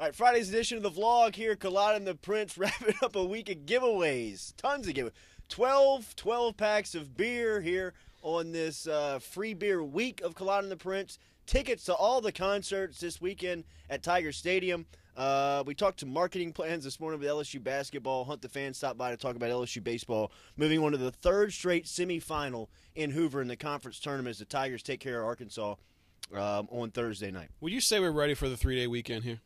All right, Friday's edition of the vlog here. Culotta and the Prince wrapping up a week of giveaways. Tons of giveaways. 12 packs of beer here on this free beer week of Culotta and the Prince. Tickets to all the concerts this weekend at Tiger Stadium. We talked to marketing plans this morning with LSU basketball. Hunt the Fan stopped by to talk about LSU baseball. Moving on to the third straight semifinal in Hoover in the conference tournament as the Tigers take care of Arkansas on Thursday night. Would you say we're ready for the 3-day weekend here?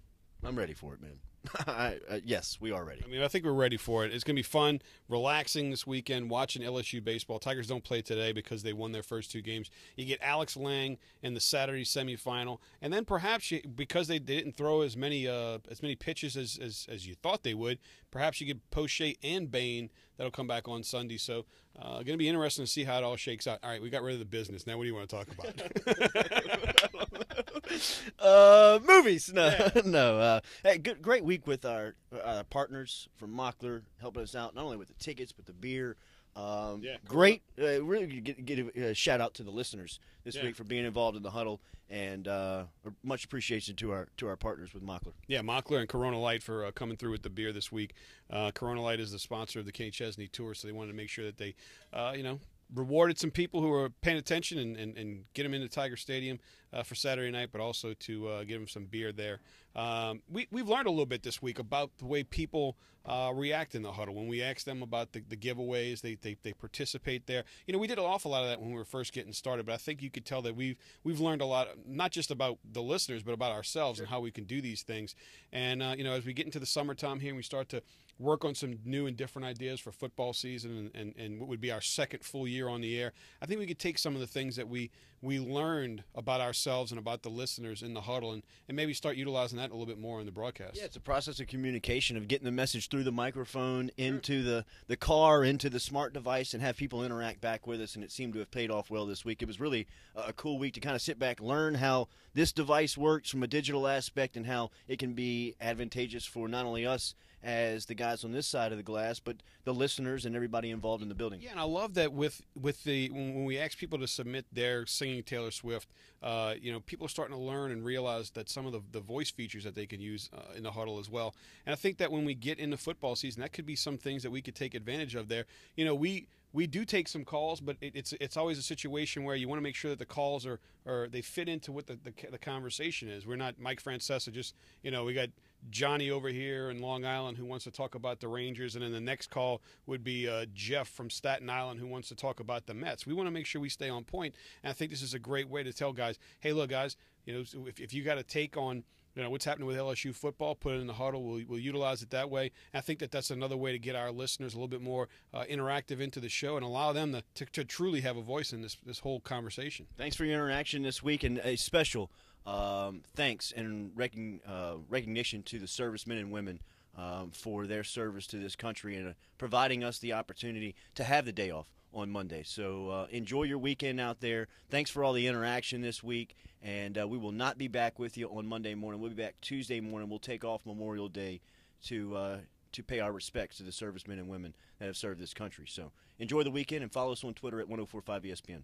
I'm ready for it, man. Yes, we are ready. I mean, I think we're ready for it. It's going to be fun, relaxing this weekend, watching LSU baseball. Tigers don't play today because they won their first two games. You get Alex Lang in the Saturday semifinal, and then perhaps because they didn't throw as many pitches as you thought they would, perhaps you get Poche and Bain that'll come back on Sunday. So, going to be interesting to see how it all shakes out. All right, we got rid of the business. Now, what do you want to talk about? Movies. No, Yeah. no. Hey, great week with our partners from Mockler helping us out, not only with the tickets, but the beer. Great. Really get a shout out to the listeners this week for being involved in the huddle, and much appreciation to our partners with Mockler. Yeah, Mockler and Corona Light for coming through with the beer this week. Corona Light is the sponsor of the Kenny Chesney Tour, so they wanted to make sure that they, rewarded some people who were paying attention and get them into Tiger Stadium for Saturday night, but also to give them some beer there. We've learned a little bit this week about the way people react in the huddle. When we ask them about the giveaways, they participate there. You know, we did an awful lot of that when we were first getting started, but I think you could tell that we've learned a lot, not just about the listeners, but about ourselves and how we can do these things. And, as we get into the summertime here and we start to work on some new and different ideas for football season and what would be our second full year on the air, I think we could take some of the things that we learned about ourselves and about the listeners in the huddle and maybe start utilizing that a little bit more in the broadcast. Yeah, it's a process of communication, of getting the message through the microphone into the car, into the smart device, and have people interact back with us, and it seemed to have paid off well this week. It was really a cool week to kind of sit back, learn how this device works from a digital aspect and how it can be advantageous for not only us as the guys on this side of the glass, but the listeners and everybody involved in the building. Yeah, and I love that when we ask people to submit their singing Taylor Swift, people are starting to learn and realize that some of the voice features that they can use in the huddle as well. And I think that when we get into football season, that could be some things that we could take advantage of there. You know, we do take some calls, but it's always a situation where you want to make sure that the calls are they fit into what the conversation is. We're not Mike Francesa, just, we got Johnny over here in Long Island who wants to talk about the Rangers, and then the next call would be Jeff from Staten Island who wants to talk about the Mets. We want to make sure we stay on point, and I think this is a great way to tell guys, hey, look, guys, if you got a take on what's happening with LSU football, put it in the huddle. We'll utilize it that way. And I think that that's another way to get our listeners a little bit more interactive into the show and allow them to truly have a voice in this whole conversation. Thanks for your interaction this week, and a special thanks and recognition to the servicemen and women for their service to this country and providing us the opportunity to have the day off on Monday. So enjoy your weekend out there. Thanks for all the interaction this week, and we will not be back with you on Monday morning. We'll be back Tuesday morning. We'll take off Memorial Day to pay our respects to the servicemen and women that have served this country. So enjoy the weekend and follow us on Twitter at 1045 ESPN.